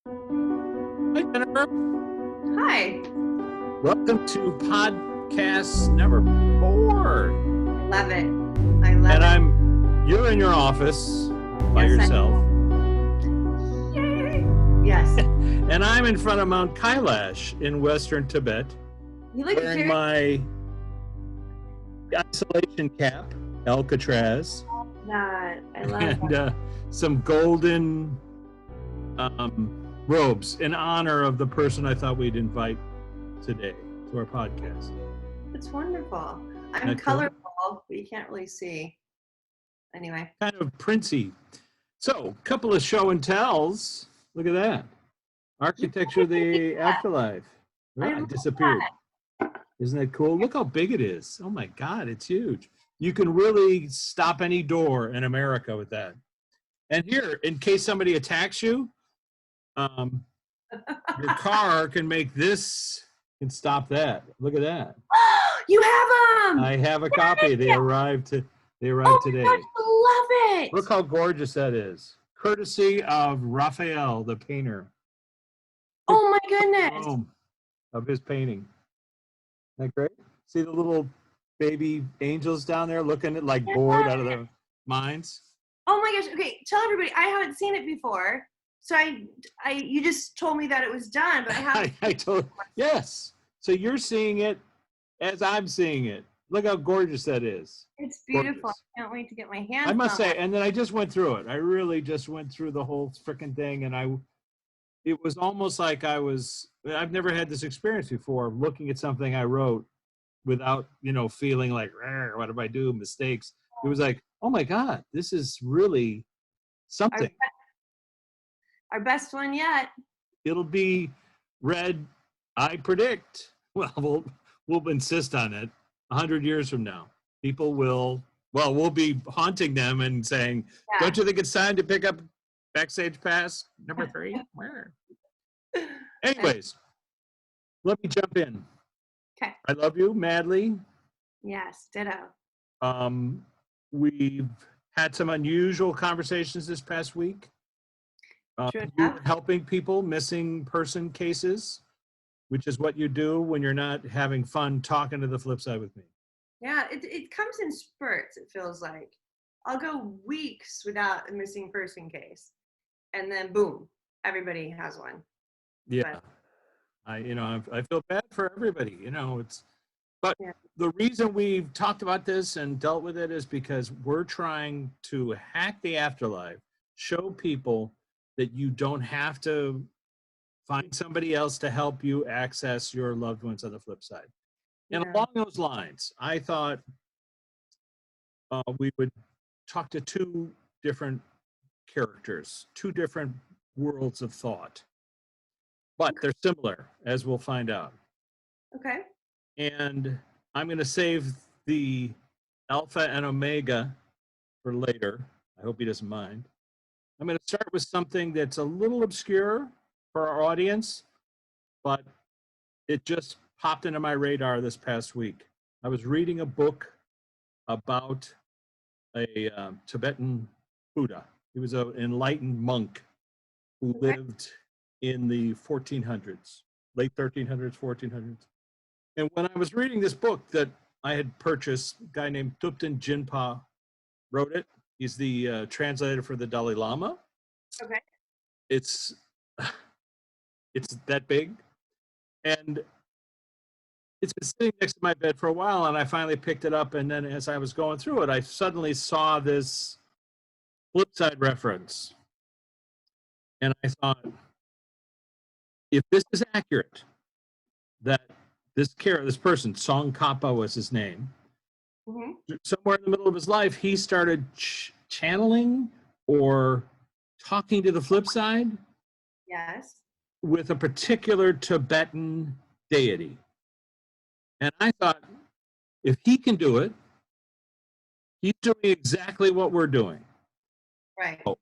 Hi, Jennifer. Hi. Welcome to podcast number 4. Love it. I love And you're in your office by Yes, I yourself. Yay. Yes. And I'm in front of Mount Kailash in Western Tibet, You look wearing very my isolation cap, Alcatraz, that. I love that. and some golden robes in honor of the person I thought we'd invite today to our podcast. It's wonderful. I'm That's cool. colorful, but you can't really see. Anyway. Kind of princey. So, a couple of show and tells. Look at that. Architecture of the Afterlife. Oh, I it love disappeared. Isn't that cool? Look how big it is. Oh my God, it's huge. You can really stop any door in America with that. And here, in case somebody attacks you, your car can make this, can stop that. Look at that. You have them! I have a copy. They arrived today. Gosh, I love it! Look how gorgeous that is. Courtesy of Raphael, the painter. Oh my goodness. Of his painting. Isn't that great? See the little baby angels down there looking at like bored out of their minds? Oh my gosh. Okay, tell everybody I haven't seen it before. So you just told me that it was done, but I haven't. I told, yes. So you're seeing it as I'm seeing it. Look how gorgeous that is. It's beautiful. Gorgeous. I can't wait to get my hands I must on say, it. and then I just went through it. I really just went through the whole freaking thing, and it was almost like I've never had this experience before, looking at something I wrote without, feeling like, what did I do, mistakes. It was like, oh my God, this is really something. Our best one yet. It'll be read, I predict, we'll insist on it, 100 years from now. People we'll be haunting them and saying, don't you think it's time to pick up Backstage Pass number 3? Where? Anyways, let me jump in. Okay. I love you madly. Yes, ditto. We've had some unusual conversations this past week. True You enough. helping people, missing person cases, which is what you do when you're not having fun talking to the flip side with me. Yeah, it comes in spurts, it feels like. I'll go weeks without a missing person case. And then boom, everybody has one. Yeah. But I feel bad for everybody, but yeah. The reason we've talked about this and dealt with it is because we're trying to hack the afterlife, show people that you don't have to find somebody else to help you access your loved ones on the flip side. And Yeah. along those lines, I thought we would talk to two different characters, two different worlds of thought, but they're similar, as we'll find out. Okay. And I'm going to save the alpha and omega for later. I hope he doesn't mind. I'm going to start with something that's a little obscure for our audience, but it just popped into my radar this past week. I was reading a book about a Tibetan Buddha. He was an enlightened monk who lived in the 1400s, late 1300s, 1400s. And when I was reading this book that I had purchased, a guy named Thupten Jinpa wrote it. He's the translator for the Dalai Lama. Okay. It's that big. And it's been sitting next to my bed for a while, and I finally picked it up. And then as I was going through it, I suddenly saw this flip side reference. And I thought, if this is accurate, that this person, Tsong Khapa was his name, somewhere in the middle of his life, he started channeling or talking to the flip side. Yes. With a particular Tibetan deity. And I thought, if he can do it, he's doing exactly what we're doing. Right. So,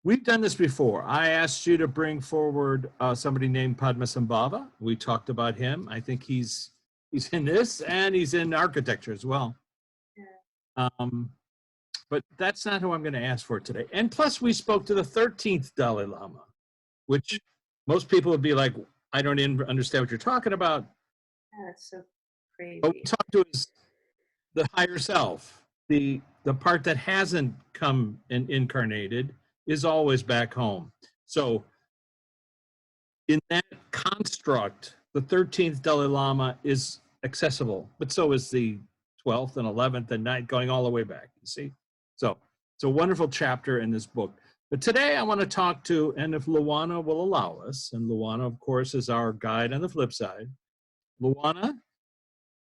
we've done this before. I asked you to bring forward somebody named Padmasambhava. We talked about him. I think he's in this, and he's in architecture as well. Yeah. But that's not who I'm going to ask for today. And plus, we spoke to the 13th Dalai Lama, which Most people would be like, I don't even understand what you're talking about. Yeah, that's so crazy. What we talk to is the higher self. The part that hasn't come and incarnated is always back home. So in that construct, the 13th Dalai Lama is accessible, but so is the 12th and 11th and 9th, going all the way back, you see? So it's a wonderful chapter in this book. But today I want to talk to, and if Luana will allow us, and Luana, of course, is our guide on the flip side. Luana,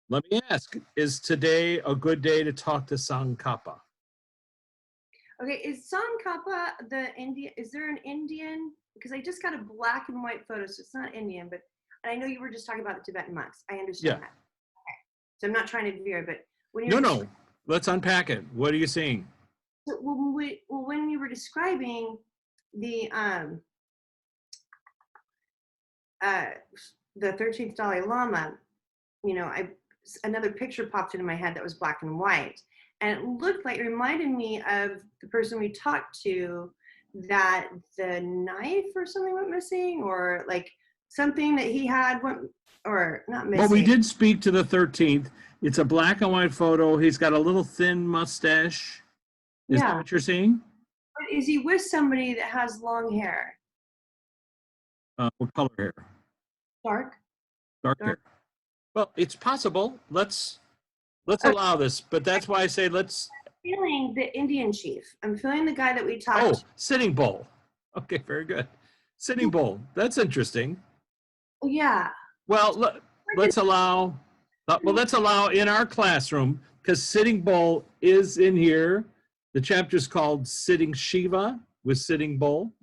let me ask, is today a good day to talk to Tsong Khapa? Okay, is Tsong Khapa the Indian? Is there an Indian? Because I just got a black and white photo, so it's not Indian. But I know you were just talking about the Tibetan monks. I understand that. Okay, so I'm not trying to veer, but when you're No. Let's unpack it. What are you seeing? So when you were describing the 13th Dalai Lama, another picture popped into my head that was black and white, and it looked like, it reminded me of the person we talked to, that the knife or something went missing, or like something that he had went, or not missing. Well, we did speak to the 13th. It's a black and white photo. He's got a little thin mustache. Is that what you're seeing? But is he with somebody that has long hair? What color hair? Dark hair. Well, it's possible. Let's allow this, but that's why I say let's. I'm feeling the Indian chief. I'm feeling the guy that we talked. Oh, Sitting Bull. Okay, very good. Sitting Bull. That's interesting. Yeah. Well, let's allow. Let's allow in our classroom, because Sitting Bull is in here. The chapter is called Sitting Shiva with Sitting Bull.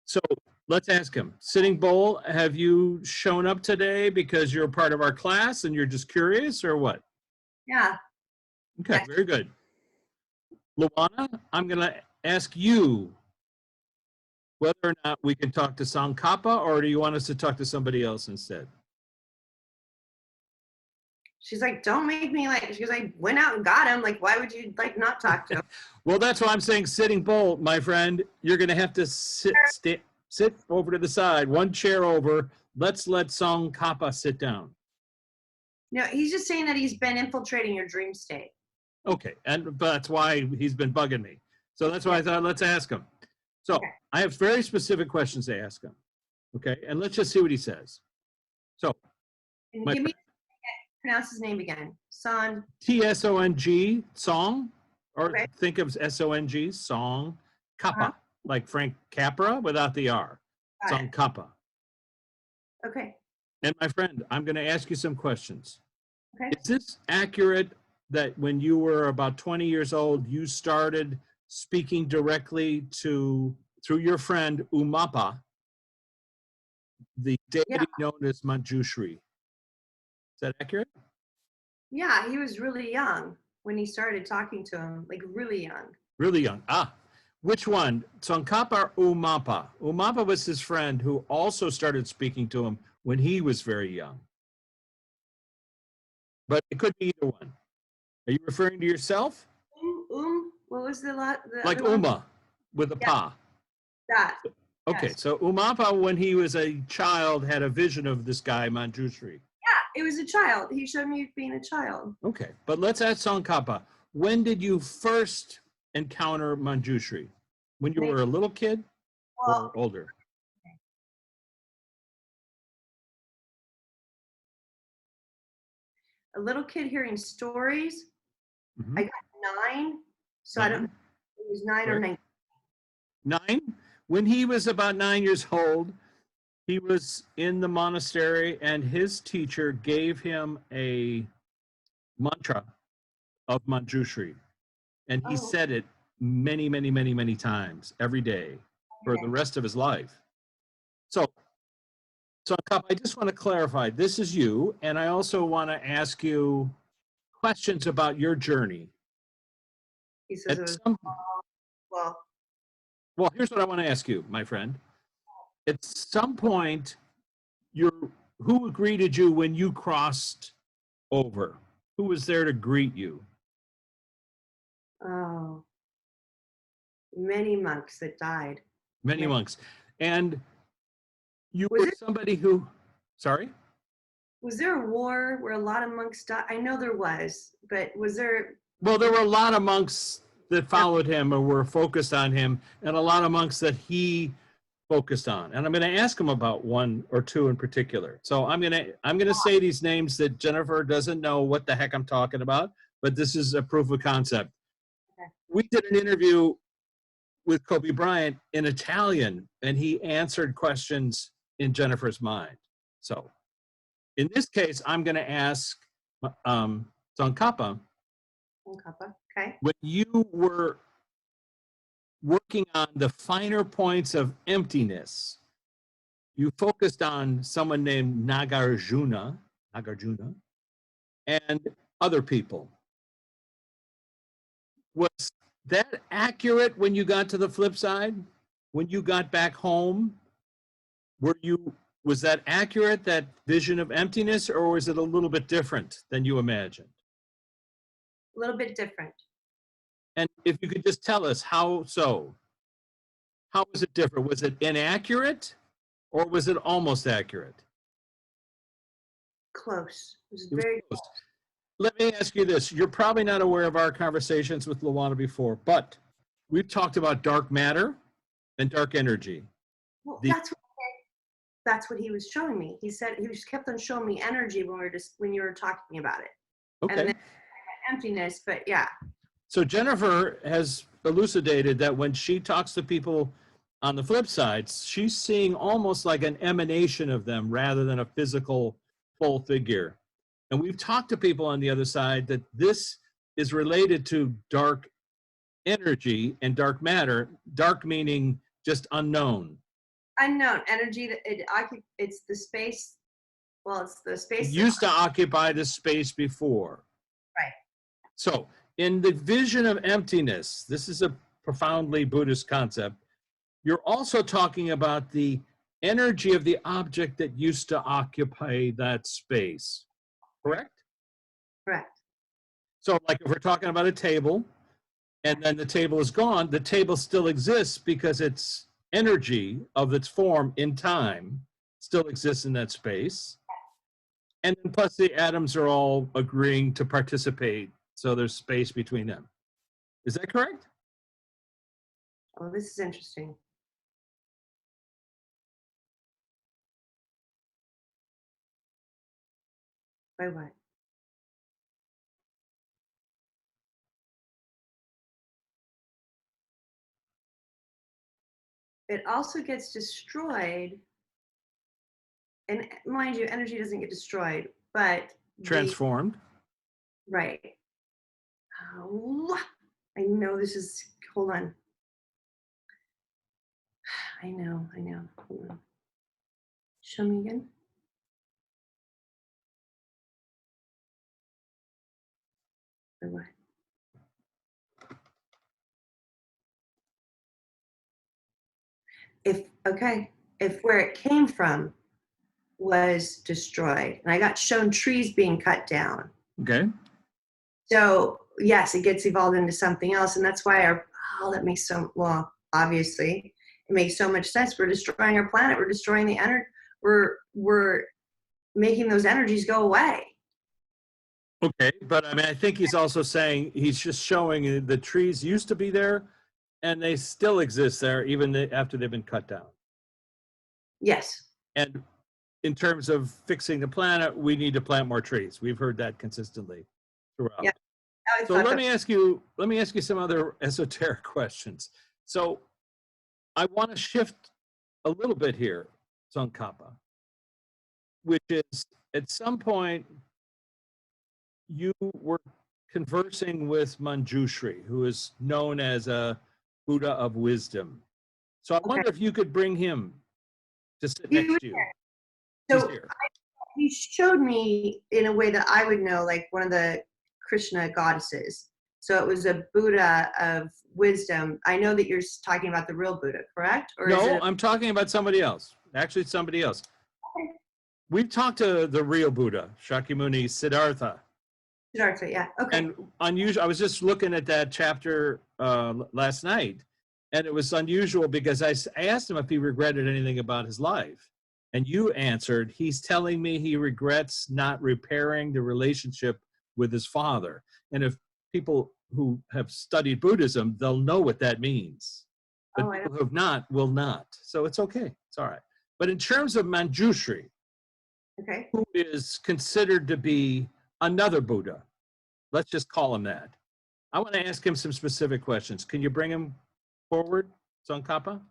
So let's ask him. Sitting Bull, have you shown up today because you're a part of our class and you're just curious, or what? Yeah. Okay, very good. Luana, I'm going to ask you whether or not we can talk to Tsong Khapa, or do you want us to talk to somebody else instead? She's like, don't make me like, she goes, I went out and got him. Like, why would you like not talk to him? Well, that's why I'm saying Sitting Bull, my friend. You're going to have to sit over to the side, one chair over. Let's let Tsong Khapa sit down. No, he's just saying that he's been infiltrating your dream state. Okay, but that's why he's been bugging me. So that's why I thought, let's ask him. So I have very specific questions to ask him. Okay, and let's just see what he says. So, give me, pronounce his name again. Son. Tsong, Song, or think of Song, Tsong Khapa, like Frank Capra without the R. Tsong Khapa. Okay. And my friend, I'm going to ask you some questions. Okay. Is this accurate that when you were about 20 years old, you started speaking directly through your friend Umapa, the deity known as Manjushri? Is that accurate? Yeah, he was really young when he started talking to him, like really young. Really young. Which one? Tsongkhapa or Umapa? Umapa was his friend who also started speaking to him when he was very young. But it could be either one. Are you referring to yourself? What was the like Uma with a pa. That. Okay, so Umapa, when he was a child, had a vision of this guy, Manjushri. Yeah, it was a child. He showed me being a child. Okay, but let's ask Tsongkhapa. When did you first encounter Manjushri? When you were a little kid or older? A little kid hearing stories. Mm-hmm. I got 9, so 9. I don't know if it was 9 or 9. 9? When he was about 9 years old, he was in the monastery and his teacher gave him a mantra of Manjushri. And he said it many, many, many, many times every day for the rest of his life. So I just want to clarify, this is you, and I also want to ask you questions about your journey. He says it was, well, here's what I want to ask you, my friend. At some point, who greeted you when you crossed over? Who was there to greet you? Oh, many monks that died. Many monks. And You Was were it? somebody who, sorry? Was there a war where a lot of monks died? I know there was, but was there? Well, there were a lot of monks that followed him or were focused on him, and a lot of monks that he focused on. And I'm going to ask him about one or two in particular. So I'm going to say these names that Jennifer doesn't know what the heck I'm talking about, but this is a proof of concept. Okay. We did an interview with Kobe Bryant in Italian, and he answered questions in Jennifer's mind. So in this case, I'm going to ask Tsong Khapa, Tsongkhapa. Okay. when you were working on the finer points of emptiness, you focused on someone named Nagarjuna, and other people. Was that accurate when you got to the flip side? When you got back home, was that accurate, that vision of emptiness, or was it a little bit different than you imagined? A little bit different. And if you could just tell us how so. How was it different? Was it inaccurate, or was it almost accurate? Close. It was It was very close. close. Let me ask you this. You're probably not aware of our conversations with Luana before, but we've talked about dark matter and dark energy. Well, The- that's what he was showing me. He said he just kept on showing me energy when you were talking about it, Okay. and then emptiness. But yeah, So Jennifer has elucidated that when she talks to people on the flip side, she's seeing almost like an emanation of them rather than a physical full figure. And we've talked to people on the other side that this is related to dark energy and dark matter, dark meaning just unknown. unknown energy. It's the space. Well, it's the It space. used to occupy this space before. Right. So in the vision of emptiness, this is a profoundly Buddhist concept. You're also talking about the energy of the object that used to occupy that space, correct? Correct. So like if we're talking about a table and then the table is gone, the table still exists because its energy of its form in time still exists in that space. And then plus the atoms are all agreeing to participate. So there's space between them. Is that correct? Oh, this is interesting. By what? It also gets destroyed, and mind you, energy doesn't get destroyed, but Transformed. right. Oh, I know this is. Hold on. I know. Hold on. Show me again. Or what? If where it came from was destroyed, and I got shown trees being cut down. Okay. So yes, it gets evolved into something else, and that's why that makes obviously it makes so much sense. We're destroying our planet. We're destroying the energy. We're making those energies go away. Okay, but I mean, I think he's also saying he's just showing the trees used to be there, and they still exist there even after they've been cut down. Yes. And in terms of fixing the planet, we need to plant more trees. We've heard that consistently throughout. Yeah. So let me ask you some other esoteric questions. So I want to shift a little bit here, Tsongkhapa, which is at some point you were conversing with Manjushri, who is known as a Buddha of wisdom. So I wonder if you could bring him to sit next to you. So he showed me in a way that I would know, like one of the Krishna goddesses. So it was a Buddha of wisdom. I know that you're talking about the real Buddha, correct? Or no, I'm talking about somebody else. Actually, somebody else. Okay. We've talked to the real Buddha, Shakyamuni Siddhartha. Siddhartha, yeah. Okay. And unusual. I was just looking at that chapter last night, and it was unusual because I asked him if he regretted anything about his life, And you answered, he's telling me he regrets not repairing the relationship with his father. And if people who have studied Buddhism, they'll know what that means. But Oh, I people don't. who have not will not. So it's okay. It's all right. But in terms of Manjushri, Okay. who is considered to be another Buddha, let's just call him that. I want to ask him some specific questions. Can you bring him forward, Tsongkhapa?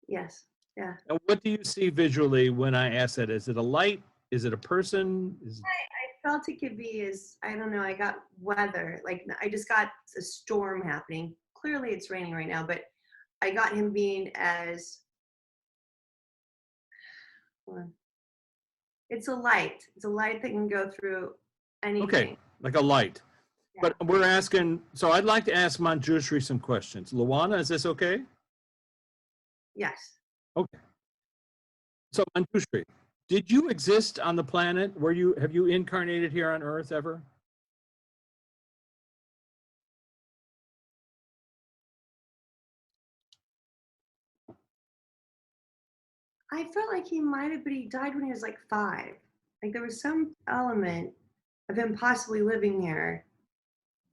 Yes. Yeah. And what do you see visually when I ask that? Is it a light? Is it a person? I felt it could be as, I don't know, I got weather. Like I just got a storm happening. Clearly it's raining right now, but I got him being as, well, it's a light. It's a light that can go through anything. Okay, like a light. Yeah. But we're asking, so I'd like to ask Manjushri some questions. Luana, is this okay? Yes. Okay. So Manjushri, did you exist on the planet? Have you incarnated here on Earth ever? I felt like he might have, but he died when he was like 5. Like there was some element of him possibly living here.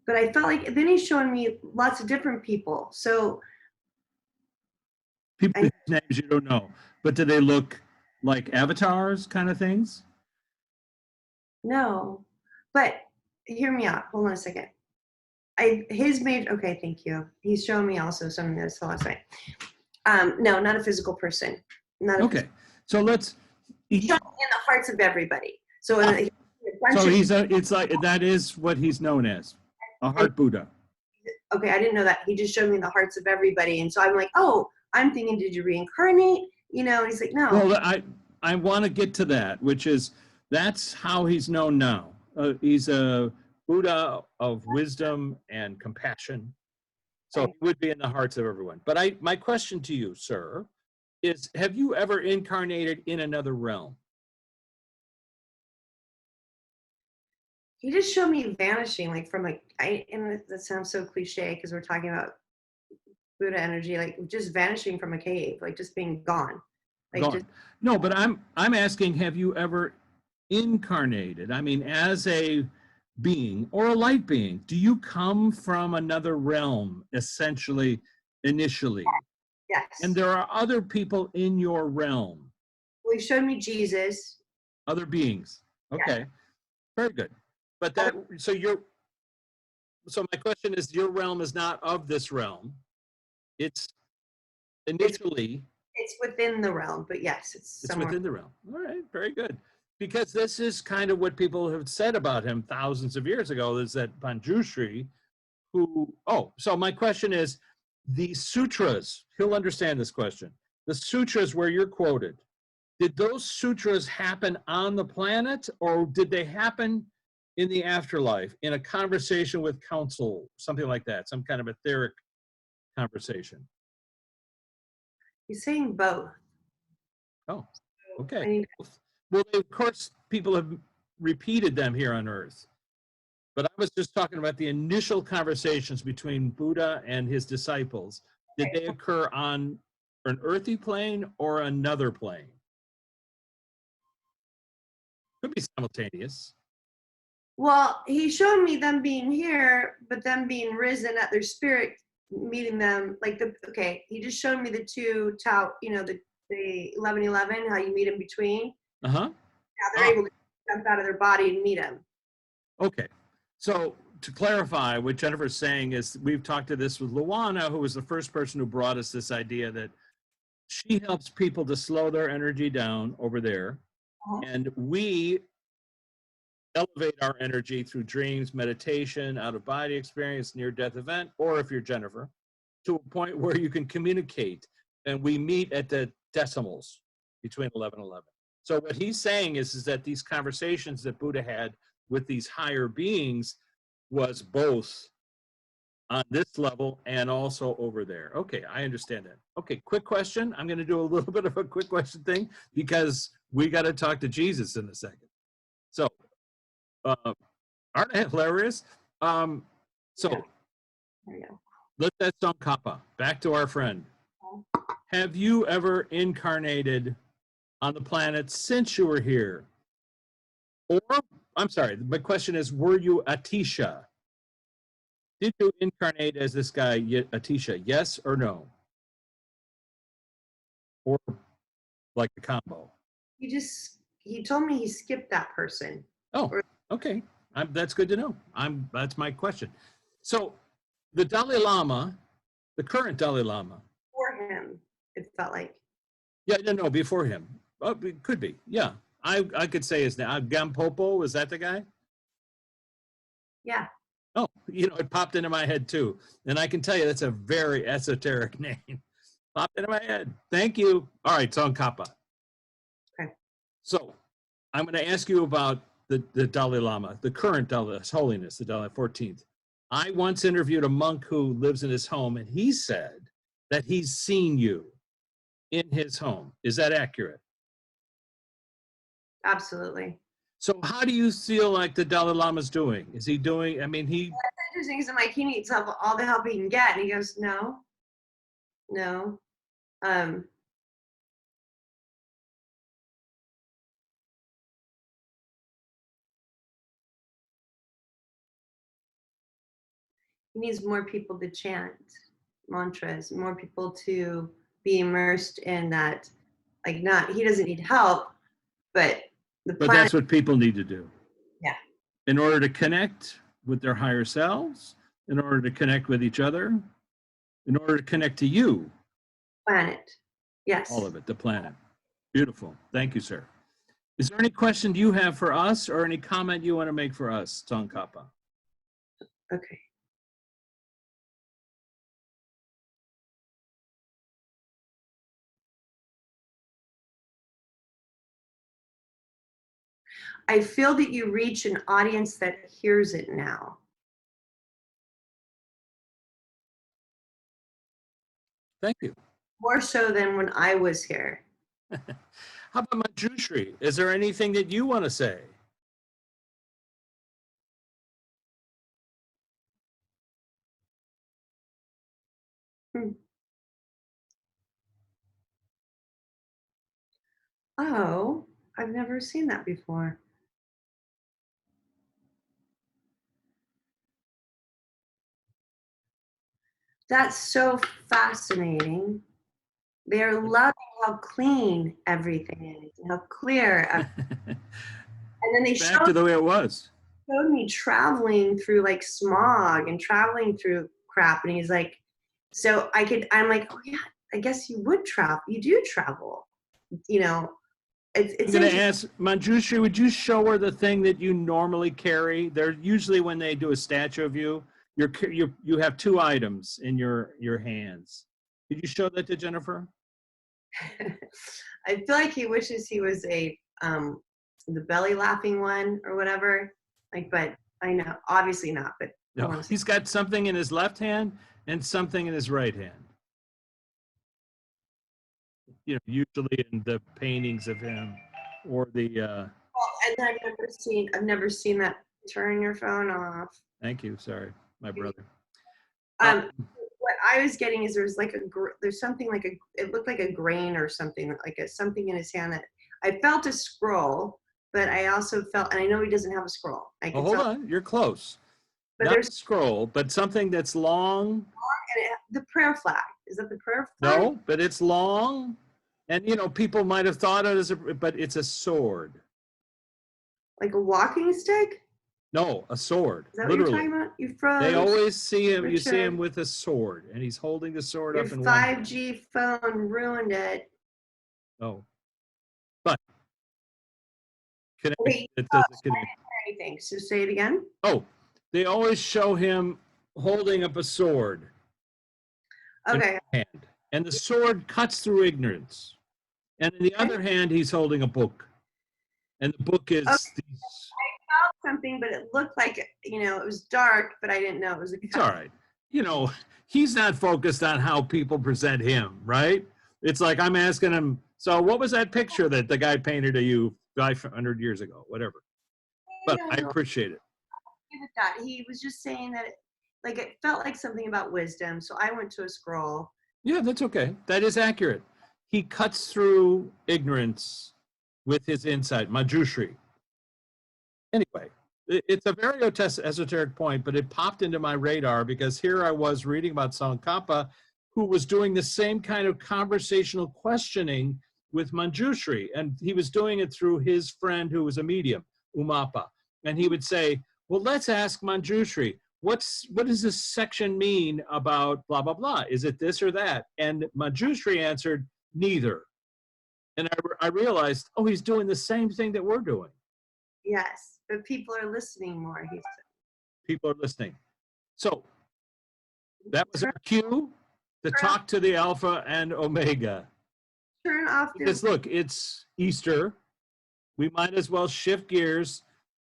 But I felt like then he's showing me lots of different people. So People whose names you don't know, but do they look like avatars kind of things? no, but hear me out. Hold on a second. His major. Okay, thank you. He's showing me also something that's philosophy. No, not a physical person. Not a Okay, so let's. He's showing me in the hearts of everybody. So a bunch So of, it's like that is what he's known as, a heart Buddha. okay, I didn't know that. He just showed me the hearts of everybody, and so I'm like, oh, I'm thinking, did you reincarnate? You know, and he's like, no. Well, I want to get to that, which is that's how he's known now. He's a Buddha of wisdom and compassion. So Right. he would be in the hearts of everyone. But my question to you, sir, is have you ever incarnated in another realm? He just showed me vanishing, like from like and that sounds so cliche because we're talking about Buddha energy, like just vanishing from a cave, like just being gone. Like Gone. just, No, but I'm asking, have you ever incarnated? I mean, as a being or a light being, do you come from another realm, essentially, initially? yes. And there are other people in your realm, Well, he showed me Jesus. other beings. Okay, very good. But that, so my question is, your realm is not of this realm. It's initially, It's within the realm, but yes, it's somewhere. within the realm. All right, very good. Because this is kind of what people have said about him thousands of years ago, is that Manjushri, so my question is, the sutras, he'll understand this question. The sutras where you're quoted, did those sutras happen on the planet, or did they happen in the afterlife, in a conversation with council, something like that, some kind of etheric conversation? He's saying both. Oh, I okay. mean, Well, of course, people have repeated them here on Earth. But I was just talking about the initial conversations between Buddha and his disciples. Did they occur on an earthy plane or another plane? Could be simultaneous. well, he showed me them being here, but them being risen at their spirit, meeting them like he just showed me the two Tao, the 11:11, how you meet in between. Uh-huh. Now they're able to jump out of their body and meet him. Okay. So to clarify, what Jennifer's saying is we've talked to this with Luana, who was the first person who brought us this idea that she helps people to slow their energy down over there. Uh-huh. And we elevate our energy through dreams, meditation, out-of-body experience, near-death event, or if you're Jennifer, to a point where you can communicate. And we meet at the decimals between 11 and 11. So what he's saying is that these conversations that Buddha had with these higher beings was both on this level and also over there. Okay, I understand that. Okay, quick question. I'm going to do a little bit of a quick question thing because we got to talk to Jesus in a second. So, aren't they hilarious? So, There you go. let's that Tsong Khapa. Back to our friend. have you ever incarnated on the planet since you were here? Or, I'm sorry, my question is, were you Atisha? Did you incarnate as this guy, Atisha? Yes or no? Or like a combo? He told me he skipped that person. Oh, Or okay. That's good to know. That's my question. So the Dalai Lama, the current Dalai Lama. for him, it felt like. Yeah, no, before him. Oh, it could be. Yeah. I could say his name. Gampopo, is that the guy? Yeah. Oh, it popped into my head too. And I can tell you that's a very esoteric name. Popped into my head. Thank you. All right, Tsong Khapa. Okay. So I'm going to ask you about the Dalai Lama, the current Dalai, His Holiness, the Dalai 14th. I once interviewed a monk who lives in his home, and he said that he's seen you in his home. Is that accurate? Absolutely. So how do you feel like the Dalai Lama's doing? Is he doing, That's interesting because I'm like, he needs help, all the help he can get. And he goes, no. He needs more people to chant mantras, more people to be immersed in that. Like, he doesn't need help, but the but planet. that's what people need to do. Yeah. In order to connect with their higher selves, in order to connect with each other, in order to connect to you. Planet. Yes. All of it, the planet. Beautiful. Thank you, sir. Is there any question you have for us or any comment you want to make for us, Tsongkhapa? Okay. I feel that you reach an audience that hears it now. Thank you. More so than when I was here. How about Manjushri? Is there anything that you want to say? Oh, I've never seen that before. That's so fascinating. They're loving how clean everything is and how clear. And then they Back to the way it was. showed me traveling through like smog and traveling through crap. And he's like, so I'm like, oh yeah, I guess you would travel. You do travel. It's I'm going to ask Manjushri, would you show her the thing that you normally carry? They're usually when they do a statue of you, you have two items in your hands. Could you show that to Jennifer? I feel like he wishes he was the belly laughing one or whatever. Like, but I know, obviously not. But no, he's got something in his left hand and something in his right hand. Usually in the paintings of him or the. And I've never seen that. Turn your phone off. Thank you. Sorry, my brother. What I was getting is there's something like it looked like a grain or something, like something in his hand that I felt a scroll, but I also felt, and I know he doesn't have a scroll. Hold on, you're close. But Not there's a scroll, but something that's long. And the prayer flag. Is that the prayer flag? No, but it's long. And, people might have thought it as but it's a sword. Like a walking stick? No, a sword. Is that literally. What you're talking about? You froze. They always see him, Richard. You see him with a sword, and he's holding the sword Your up in 5G phone ruined it. Oh. But. Wait, it doesn't connect. I didn't hear anything, so say it again. Oh, they always show him holding up a sword. Okay. Hand, and the sword cuts through ignorance. And in the other hand, he's holding a book. And the book is... Okay. I felt something, but it looked like, it was dark, but I didn't know it was a cut. It's all right. He's not focused on how people present him, right? It's like I'm asking him, so what was that picture that the guy painted of you 500 years ago? Whatever. But I appreciate it. Give it that. He was just saying that it felt like something about wisdom. So I went to a scroll, Yeah, that's okay. That is accurate. He cuts through ignorance with his insight, Manjushri. Anyway, it's a very esoteric point, but it popped into my radar because here I was reading about Tsongkhapa, who was doing the same kind of conversational questioning with Manjushri, and he was doing it through his friend who was a medium, Umapa. And he would say, well, let's ask Manjushri, what does this section mean about blah, blah, blah? Is it this or that? And Manjushri answered, neither. And I realized, oh, he's doing the same thing that we're doing. Yes, but people are listening more, he said. People are listening. So that was our cue to talk to the Alpha and Omega. Turn off Because look, it's Easter. We might as well shift gears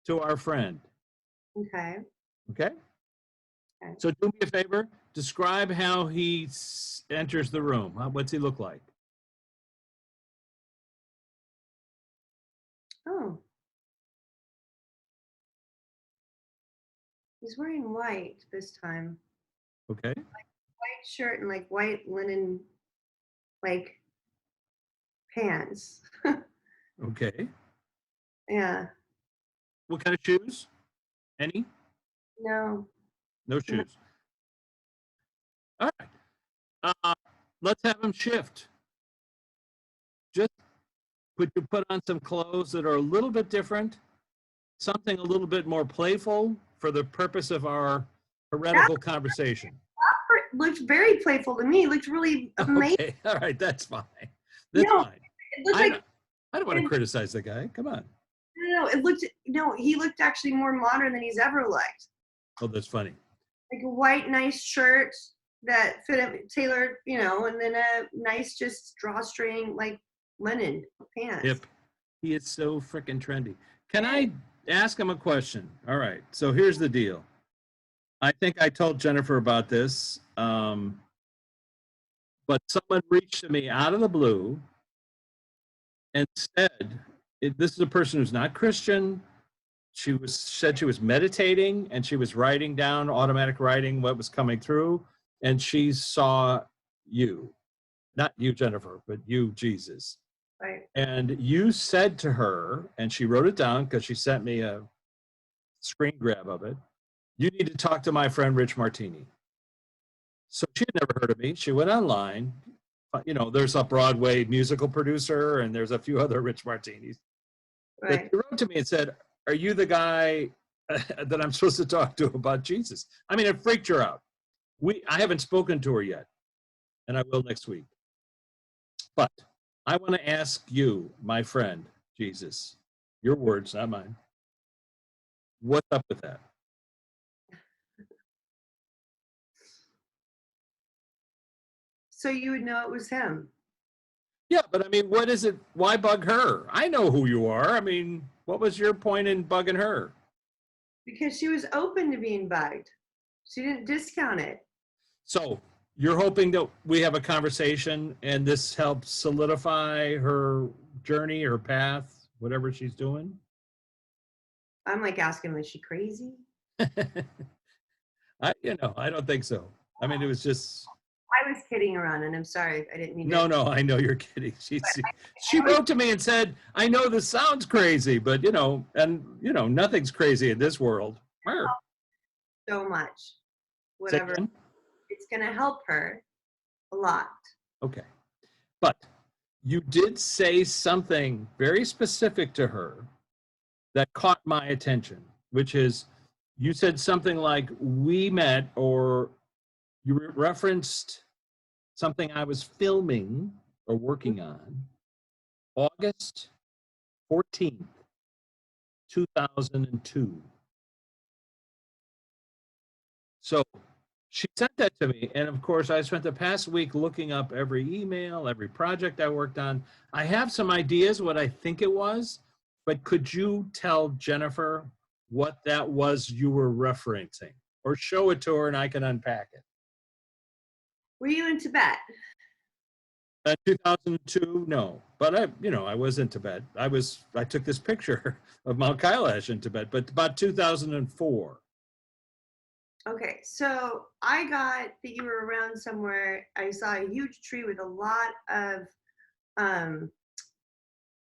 to our friend. Okay. Okay? So do me a favor. Describe how he enters the room. What's he look like? Oh. He's wearing white this time. Okay. White shirt and like white linen, like pants. Okay. Yeah. What kind of shoes? Any? No. No shoes. All right. Let's have him shift. Just put on some clothes that are a little bit different, something a little bit more playful for the purpose of our heretical conversation. Looked very playful to me. Looked really amazing. Okay, all right, that's fine. That's fine. It looked like, I don't want to criticize the guy. Come on. No, he looked actually more modern than he's ever looked. Oh, that's funny. Like a white, nice shirt that fit him, tailored, and then a nice, just drawstring, like linen pants. Hip. He is so freaking trendy. Can I ask him a question? All right. So here's the deal. I think I told Jennifer about this, but someone reached to me out of the blue and said, this is a person who's not Christian. She said she was meditating and she was writing down, automatic writing, what was coming through, and she saw you. Not you, Jennifer, but you, Jesus. Right. And you said to her, and she wrote it down because she sent me a screen grab of it, you need to talk to my friend Rich Martini. So she had never heard of me. She went online. There's a Broadway musical producer and there's a few other Rich Martinis. Right. But she wrote to me and said, are you the guy that I'm supposed to talk to about Jesus? I mean, it freaked her out. I haven't spoken to her yet, and I will next week. But I want to ask you, my friend, Jesus, your words, not mine. What's up with that? So you would know it was him. Yeah, but I mean, what is it? Why bug her? I know who you are. I mean, what was your point in bugging her? Because she was open to being bugged. She didn't discount it. So you're hoping that we have a conversation and this helps solidify her journey, her path, whatever she's doing? I'm like asking, is she crazy? I don't think so. I mean, it was just... I was kidding around, and I'm sorry. I didn't mean to... No, I know you're kidding. She wrote to me and said, I know this sounds crazy, but, nothing's crazy in this world. So much. Whatever. It's going to help her a lot. Okay. But you did say something very specific to her that caught my attention, which is you said something like, we met, or you referenced something I was filming or working on August 14th, 2002. So she sent that to me. And of course, I spent the past week looking up every email, every project I worked on. I have some ideas what I think it was, but could you tell Jennifer what that was you were referencing? Or show it to her and I can unpack it. Were you in Tibet? 2002, no. But I was in Tibet. I took this picture of Mount Kailash in Tibet, but about 2004. Okay, so I got that you were around somewhere. I saw a huge tree with um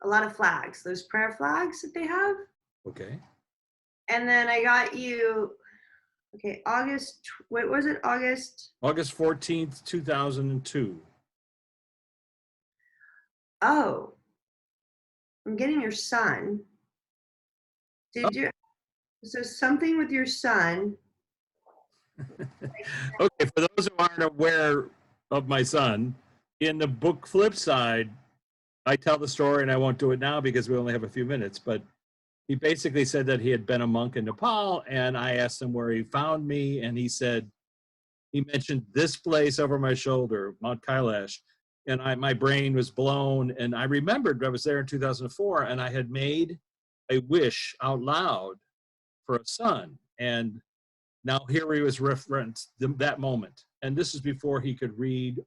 a lot of flags, those prayer flags that they have. Okay. And then I got you, okay, what was it? August. August 14th, 2002. Oh, I'm getting your son. Oh, Did you, so something with your son? okay, for those who aren't aware of my son, in the book Flip Side, I tell the story, and I won't do it now because we only have a few minutes, but he basically said that he had been a monk in Nepal, and I asked him where he found me, and he said, he mentioned this place over my shoulder, Mount Kailash, and my brain was blown, and I remembered I was there in 2004, and I had made a wish out loud for a son, and now here he was referenced that moment, and this is before he could read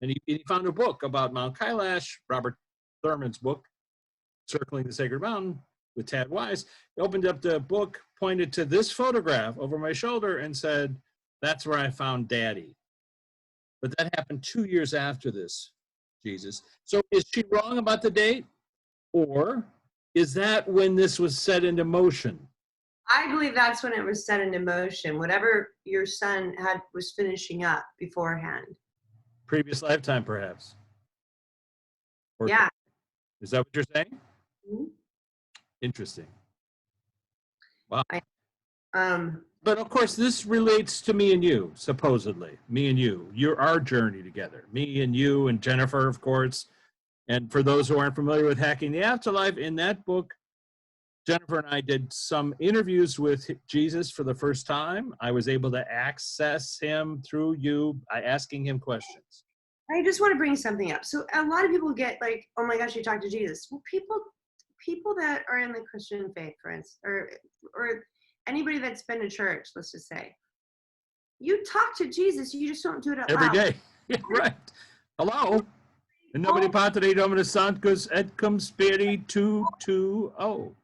and he found a book about Mount Kailash, Robert Thurman's book, Circling the Sacred Mountain with Tad Wise. He opened up the book, pointed to this photograph over my shoulder, and said, "That's where I found Daddy." But that happened 2 years after this, Jesus. So is she wrong about the date? Or is that when this was set into motion? I believe that's when it was set into motion. Whatever your son was finishing up beforehand. Previous lifetime, perhaps? Or Yeah. is that what you're saying? Mhm. Interesting. Wow. Um, But of course, this relates to me and you, supposedly. Me and you. You're our journey together. Me and you and Jennifer, of course. And for those who aren't familiar with Hacking the Afterlife, in that book, Jennifer and I did some interviews with Jesus for the first time. I was able to access him through you by asking him questions. I just want to bring something up. So a lot of people get like, "Oh my gosh, you talked to Jesus." Well, people that are in the Christian faith, for instance, or anybody that's been to church, let's just say, you talk to Jesus, you just don't do it out Every loud. day. Yeah, right. Hello. And nobody Oh, patri dominus sanctus et cum spiritu tu. Oh.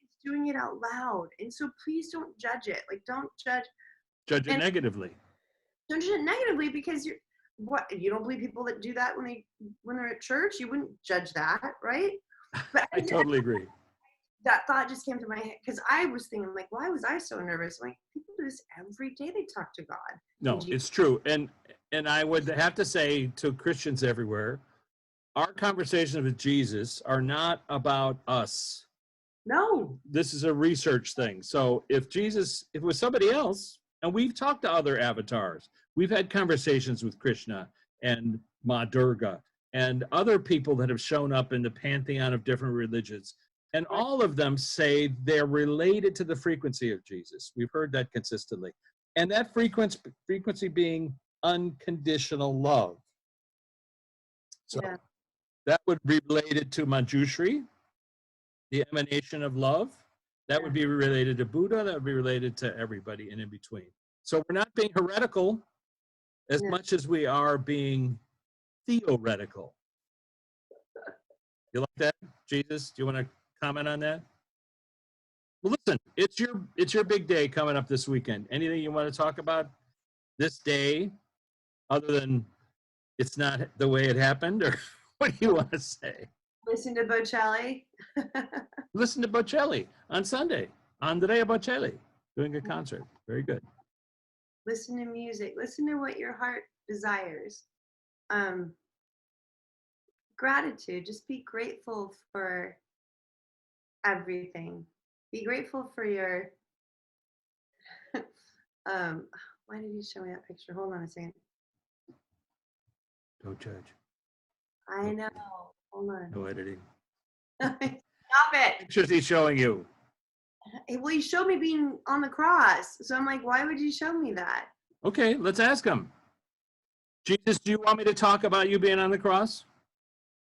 it's doing it out loud, and so please don't judge it. Like, don't judge, Judge it and negatively. don't judge it negatively because you don't believe people that do that when they're at church. You wouldn't judge that, right? But I totally agree. that thought just came to my head because I was thinking, like, why was I so nervous? Like, people do this every day. They talk to God. No, it's true. And I would have to say to Christians everywhere, our conversations with Jesus are not about us. No. This is a research thing. So if it was somebody else, and we've talked to other avatars, we've had conversations with Krishna and Ma Durga and other people that have shown up in the pantheon of different religions. And all of them say they're related to the frequency of Jesus. We've heard that consistently. And that frequency being unconditional love. So Yeah. that would be related to Manjushri, the emanation of love. That would be related to Buddha. That would be related to everybody and in between. So we're not being heretical as much as we are being theoretical. You like that, Jesus? Do you want to comment on that? Well, listen, it's your big day coming up this weekend. Anything you want to talk about this day, other than it's not the way it happened, or what do you want to say? Listen to Bocelli. Listen to Bocelli on Sunday. Andrea Bocelli doing a concert. Very good. Listen to music. Listen to what your heart desires. Gratitude. Just be grateful for everything. Be grateful for your. Why did you show me that picture? Hold on a second. Don't judge. I know. Hold on. No editing. Stop it. Pictures he's showing you. Well, he showed me being on the cross. So I'm like, why would you show me that? Okay, let's ask him. Jesus, do you want me to talk about you being on the cross?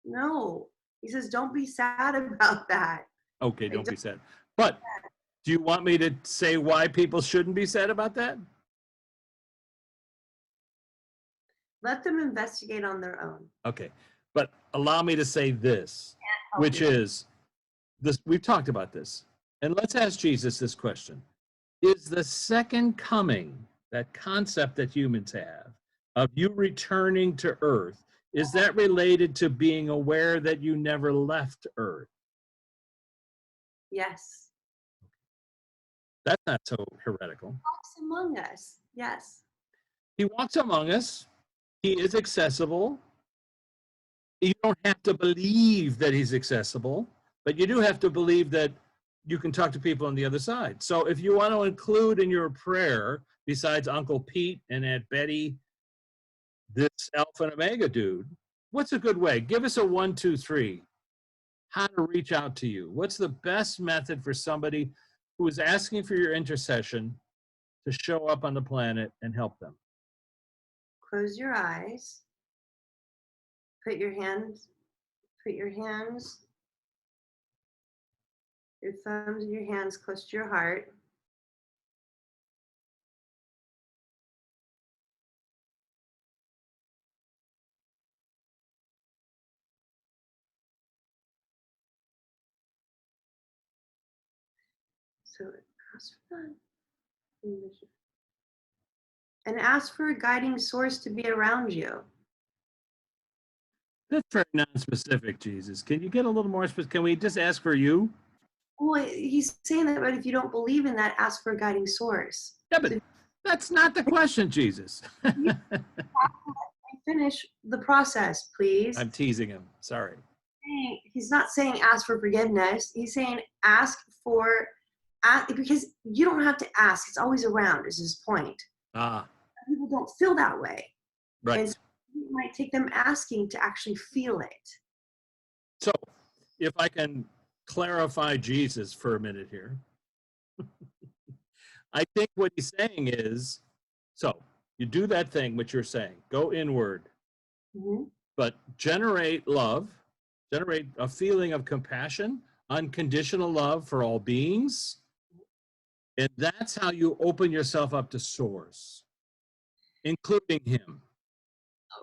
No. He says, don't be sad about that. Okay, don't be sad. But do you want me to say why people shouldn't be sad about that? Let them investigate on their own. Okay, but allow me to say this, which is this. We've talked about this, and let's ask Jesus this question: is the second coming, that concept that humans have of you returning to Earth, is that related to being aware that you never left Earth? Yes. That's not so heretical. He walks among us. Yes. He walks among us. He is accessible. You don't have to believe that he's accessible, but you do have to believe that you can talk to people on the other side. So if you want to include in your prayer, besides Uncle Pete and Aunt Betty, this Alpha and Omega dude, what's a good way? Give us a 1, 2, 3. How to reach out to you. What's the best method for somebody who is asking for your intercession to show up on the planet and help them? Close your eyes. Put your hands, your thumbs and your hands close to your heart. So ask for that. And ask for a guiding source to be around you. That's very non-specific, Jesus. Can you get a little more specific? Can we just ask for you? Well, he's saying that, but if you don't believe in that, ask for a guiding source. Yeah, but that's not the question, Jesus. Finish the process, please. I'm teasing him. Sorry. He's not saying ask for forgiveness. He's saying ask for, because you don't have to ask. It's always around, is his point. People don't feel that way. Right. And so it might take them asking to actually feel it. So if I can clarify Jesus for a minute here, I think what he's saying is, so you do that thing which you're saying, go inward, but generate love, generate a feeling of compassion, unconditional love for all beings, and that's how you open yourself up to source, including him,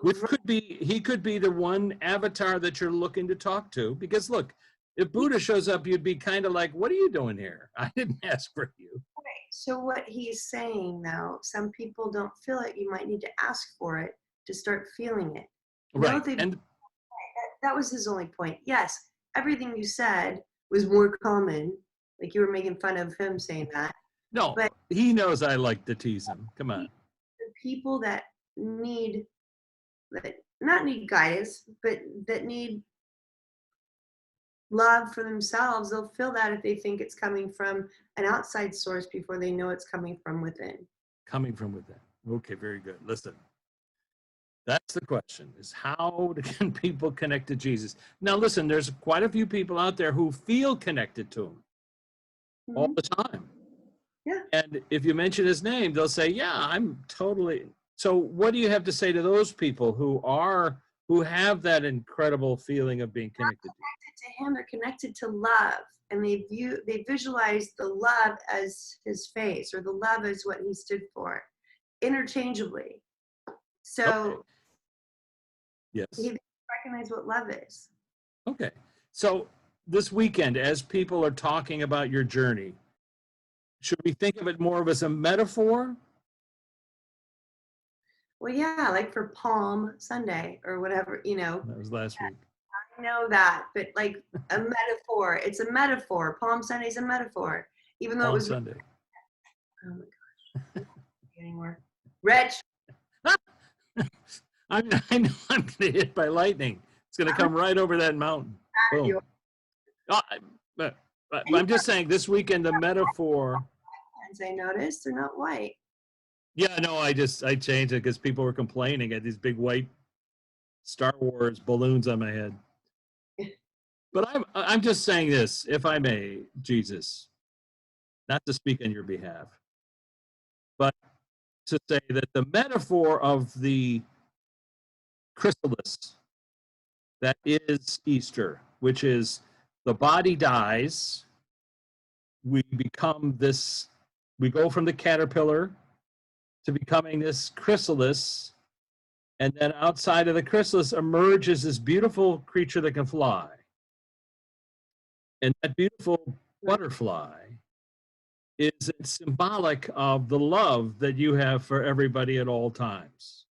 which could be, he could be the one avatar that you're looking to talk to, because look, if Buddha shows up, you'd be kind of like, what are you doing here? I didn't ask for you. Okay, so what he's saying now, some people don't feel it. You might need to ask for it to start feeling it. Right. And that was his only point. Yes, everything you said was more common. Like you were making fun of him saying that. No, but he knows I like to tease him. Come on. The people that need, that not need guidance, but that need love for themselves, they'll feel that if they think it's coming from an outside source before they know it's coming from within. Coming from within. Okay, very good. Listen, that's the question, is how can people connect to Jesus? Now listen, there's quite a few people out there who feel connected to him all the time. Yeah. And if you mention his name, they'll say, yeah, I'm totally. So what do you have to say to those people who have that incredible feeling of being connected to him? They're connected to love, and they visualize the love as his face, or the love as what he stood for, interchangeably. So okay. Yes, he recognizes what love is. Okay, so this weekend, as people are talking about your journey, should we think of it more of as a metaphor? Well, yeah, like for Palm Sunday or whatever, That was last week. I know that, but like a metaphor. It's a metaphor. Palm Sunday is a metaphor, even though Palm it was Sunday. Oh my gosh! Anymore, Rich. I know I'm going to get hit by lightning. It's going to come right over that mountain. Boom. Oh, but I'm just saying, this weekend the metaphor. I noticed they're not white. Yeah, no, I changed it because people were complaining. I had these big white Star Wars balloons on my head. But I'm just saying this, if I may, Jesus, not to speak on your behalf, but to say that the metaphor of the chrysalis that is Easter, which is the body dies, we become this, we go from the caterpillar to becoming this chrysalis, and then outside of the chrysalis emerges this beautiful creature that can fly. And that beautiful butterfly is it symbolic of the love that you have for everybody at all times?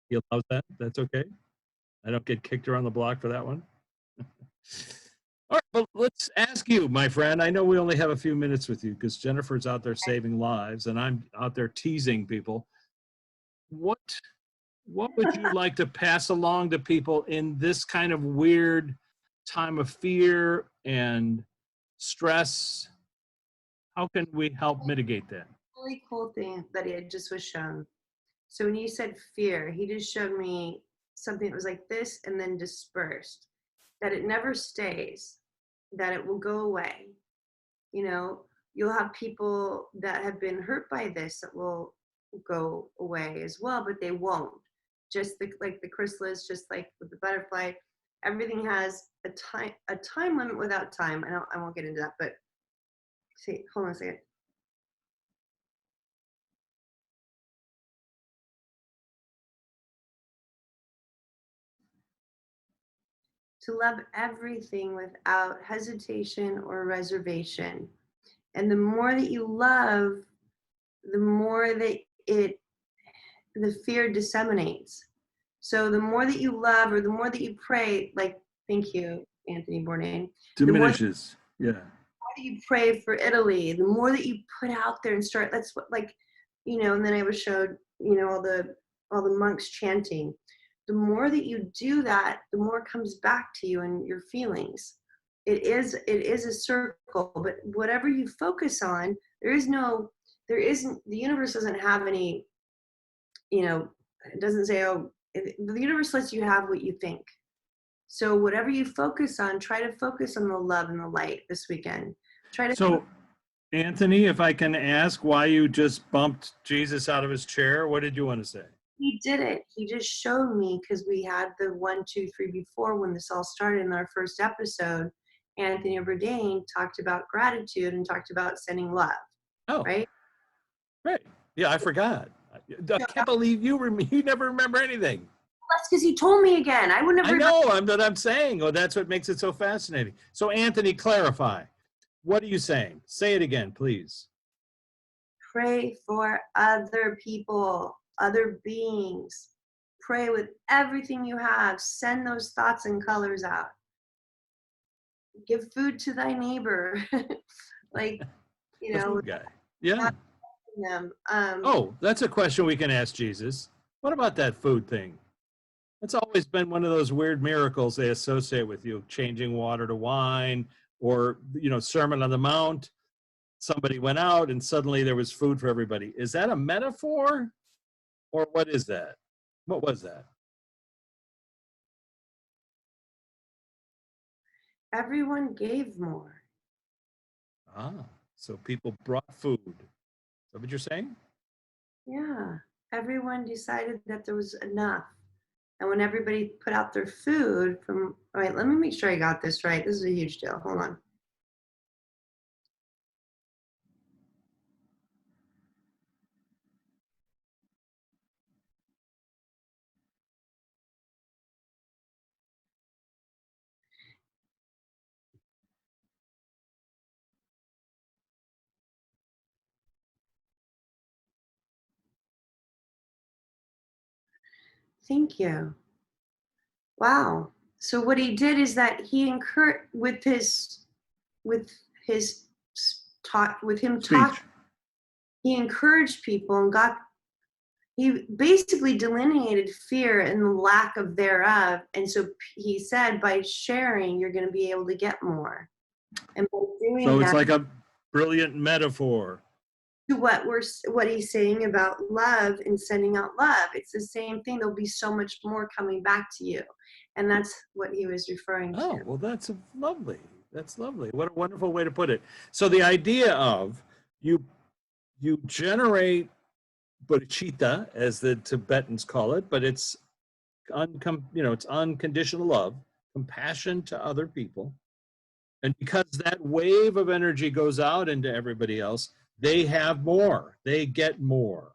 You allow that? That's okay? I don't get kicked around the block for that one? All right, well, let's ask you, my friend. I know we only have a few minutes with you because Jennifer's out there saving lives and I'm out there teasing people. What would you like to pass along to people in this kind of weird time of fear and stress? How can we help mitigate that? Really cool thing that he had just was shown. So when you said fear, he just showed me something that was like this and then dispersed, that it never stays, that it will go away. You know, you'll have people that have been hurt by this that will go away as well, but they won't. Just like the chrysalis, just like with the butterfly, everything has a time limit without time. I won't get into that, but see, hold on a second. To love everything without hesitation or reservation. And the more that you love, the more that the fear disseminates. So the more that you love or the more that you pray, like, thank you, Anthony Bourdain. Diminishes, yeah. The more that you pray for Italy, the more that you put out there and start, that's what, like, you know, and then I was showed, you know, all the monks chanting. The more that you do that, the more comes back to you and your feelings. It is a circle, but whatever you focus on, the universe doesn't have any, you know, it doesn't say, oh, the universe lets you have what you think. So whatever you focus on, try to focus on the love and the light this weekend. So, Anthony, if I can ask why you just bumped Jesus out of his chair, what did you want to say? He did it. He just showed me, because we had the 1, 2, 3 before when this all started in our first episode. Anthony Bourdain talked about gratitude and talked about sending love. Oh, right. Yeah, I forgot. I can't believe you never remember anything. That's because he told me again. I would never. I know. I'm saying. Oh, that's what makes it so fascinating. So, Anthony, clarify. What are you saying? Say it again, please. Pray for other people, other beings. Pray with everything you have. Send those thoughts and colors out. Give food to thy neighbor. Like, you The know. food guy. Yeah. Them. Oh, that's a question we can ask Jesus. What about that food thing? It's always been one of those weird miracles they associate with you, changing water to wine, or, you know, Sermon on the Mount. Somebody went out and suddenly there was food for everybody. Is that a metaphor? Or what is that? What was that? Everyone gave more. Ah, so people brought food. Is that what you're saying? Yeah. Everyone decided that there was enough. And when everybody put out their food all right, let me make sure I got this right. This is a huge deal. Hold on. Thank you. Wow. So what he did is that he encouraged with his talk, with him talking, he encouraged people and he basically delineated fear and the lack of thereof. And so he said, by sharing, you're going to be able to get more. And by doing so it's like a brilliant metaphor to what he's saying about love and sending out love. It's the same thing. There'll be so much more coming back to you. And that's what he was referring to. Oh, well, that's lovely. That's lovely. What a wonderful way to put it. So the idea of you generate bodhicitta, as the Tibetans call it, but it's it's unconditional love, compassion to other people. And because that wave of energy goes out into everybody else, they have more, they get more.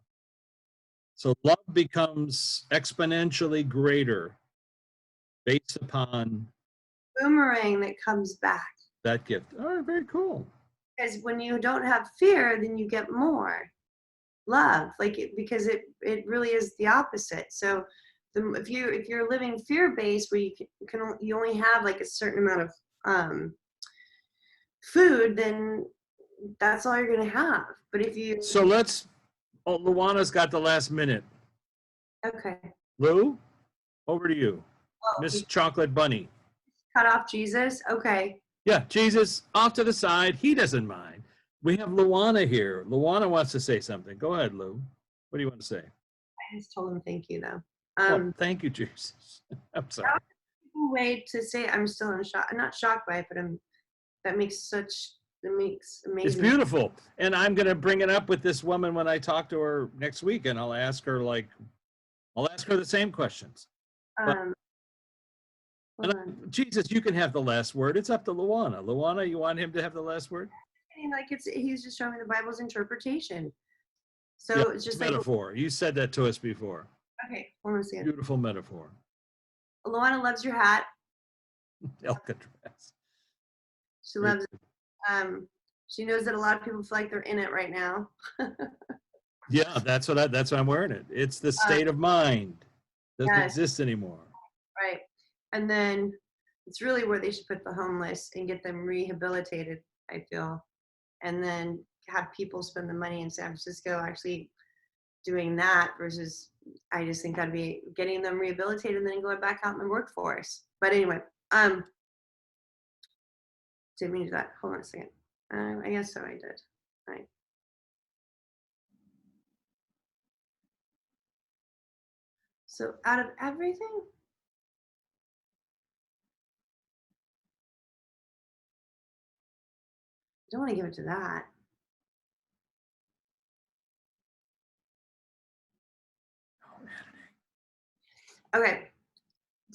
So love becomes exponentially greater based upon boomerang that comes back. That gift. All right, very cool. Because when you don't have fear, then you get more love, like because it really is the opposite. So if you're living fear-based, where you only have like a certain amount of food, then that's all you're gonna have. But if you So Luana's got the last minute. okay, Lou, over to you. well, Miss you Chocolate Bunny. cut off Jesus. Okay, Yeah, Jesus, off to the side. He doesn't mind. We have Luana here. Luana wants to say something. Go ahead, Lou. What do you want to say? I just told him thank you though. Oh, thank you, Jesus. I'm sorry. That was a way to say I'm still in shock. I'm not shocked by it, but that makes amazing. It's beautiful. And I'm going to bring it up with this woman when I talk to her next week, and I'll ask her the same questions. Um, Jesus, you can have the last word. It's up to Luana. Luana, you want him to have the last word? I mean, like he's just showing me the Bible's interpretation. So Yeah, it's just metaphor. You said that to us before. Okay, hold on a second. Beautiful metaphor. Luana loves your hat. Alcatraz. She loves it. She knows that a lot of people feel like they're in it right now. Yeah, that's why I'm wearing it. It's the state of mind. Doesn't exist anymore. Right. And then it's really where they should put the homeless and get them rehabilitated, I feel. And then have people spend the money in San Francisco actually doing that versus I just think that'd be getting them rehabilitated and then going back out in the workforce. But anyway, didn't mean to do that. Hold on a second. I guess so I did. All right. So out of everything, I don't want to give it to that. Okay.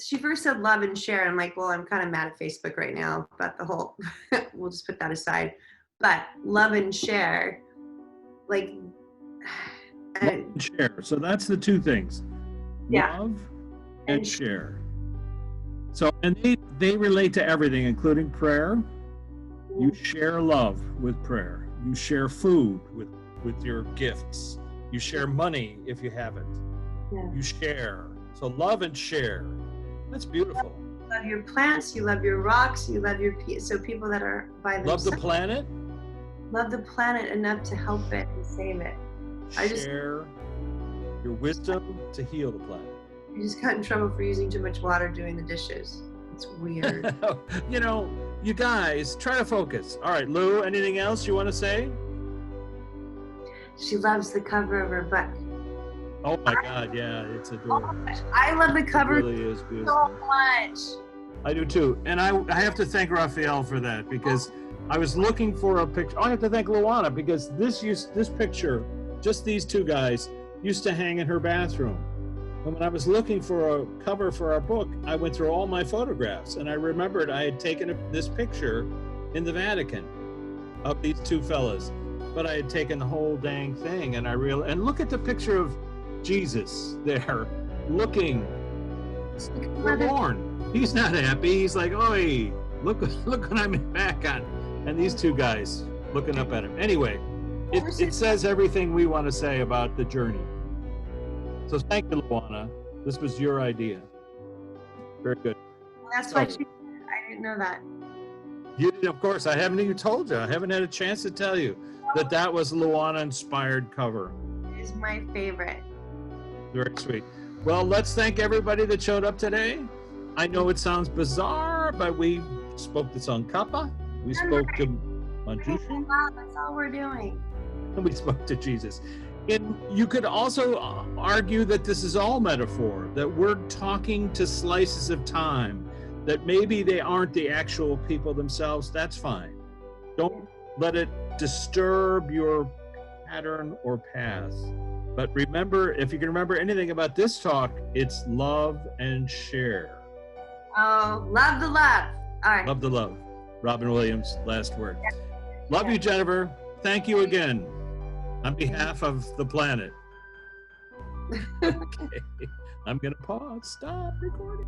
She first said love and share. I'm like, well, I'm kind of mad at Facebook right now about the whole, we'll just put that aside. But love and share, like. Love and share. So that's the two things. Yeah. Love and share. So, and they relate to everything, including prayer. You share love with prayer. You share food with your gifts. You share money if you have it. Yeah. You share. So love and share. That's beautiful. You love your plants. You love your rocks. You love your so people that are by themselves. Love the planet. Love the planet enough to help it and save it. Share your wisdom to heal the planet. I just got in trouble for using too much water doing the dishes. It's weird. You know, you guys, try to focus. All right, Lou, anything else you want to say? She loves the cover of her book. Oh my God, yeah, it's adorable. I love the cover. It really is beautiful. So much. I do too. And I have to thank Raphael for that because I was looking for a picture. I have to thank Luana because this picture, just these two guys, used to hang in her bathroom. And when I was looking for a cover for our book, I went through all my photographs and I remembered I had taken this picture in the Vatican of these two fellas, but I had taken the whole dang thing and and look at the picture of Jesus there looking forlorn. He's not happy. He's like, oi, look what I'm back on. And these two guys looking up at him. Anyway, it says everything we want to say about the journey. So thank you, Luana. This was your idea. Very good. Well, that's why I didn't know that. You did, of course. I haven't even told you. I haven't had a chance to tell you that was Luana-inspired cover. It is my favorite. Very sweet. Well, let's thank everybody that showed up today. I know it sounds bizarre, but we spoke to Tsong Khapa. We spoke to Manjushri. That's all we're doing. And we spoke to Jesus. And you could also argue that this is all metaphor, that we're talking to slices of time, that maybe they aren't the actual people themselves. That's fine. Don't let it disturb your pattern or path. But remember, if you can remember anything about this talk, it's love and share. Oh, love the love. All right. Love the love. Robin Williams, last word. Love you, Jennifer. Thank you again on behalf of the planet. Okay. I'm going to pause. Stop recording.